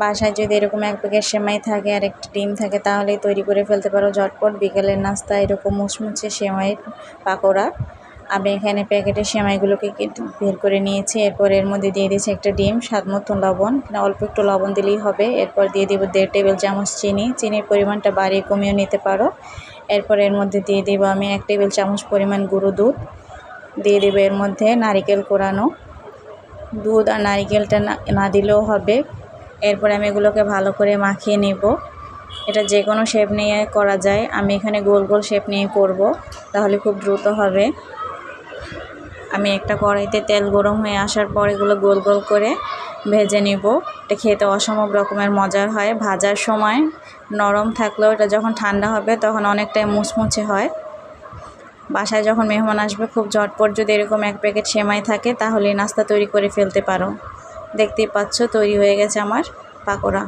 বাসায় যদি এরকম এক প্যাকেট সেমাই থাকে আর একটা ডিম থাকে তাহলেই তৈরি করে ফেলতে পারো ঝটপট বিকেলের নাস্তা এরকম মুচমুচে সেমাইয়ের পাকোড়া। আমি এখানে প্যাকেটের সেমাইগুলোকে বের করে নিয়েছি। এরপর এর মধ্যে দিয়ে দিয়েছি একটা ডিম, স্বাদ মতো লবণ, অল্প একটু লবণ দিলেই হবে। এরপর দিয়ে দেবো 1.5 টেবিল চামচ চিনি, চিনির পরিমাণটা বাড়িয়ে কমিয়ে নিতে পারো। এরপর এর মধ্যে দিয়ে দেবো আমি 1 টেবিল চামচ পরিমাণ গুঁড়ো দুধ, দিয়ে দেবো এর মধ্যে নারিকেল কোরানো। দুধ আর নারিকেলটা না দিলেও হবে। এরপর আমি এগুলোকে ভালো করে মাখিয়ে নেব। এটা যে কোনো শেপ নিয়ে করা যায়, আমি এখানে গোল গোল শেপ নিয়ে করব, তাহলে খুব দ্রুত হবে। আমি একটা কড়াইতে তেল গরম হয়ে আসার পর এগুলো গোল গোল করে ভেজে নিব। এটা খেতে অসম্ভব রকমের মজার হয়। ভাজার সময় নরম থাকলেও এটা যখন ঠান্ডা হবে তখন অনেকটাই মুচমুচে হয়। বাসায় যখন মেহমান আসবে খুব ঝটপট যদি এরকম 1 প্যাকেট সেমাই থাকে তাহলে নাস্তা তৈরি করে ফেলতে পারো। দেখতেই পাচ্ছ তৈরি হয়ে গেছে আমার পাকোড়া।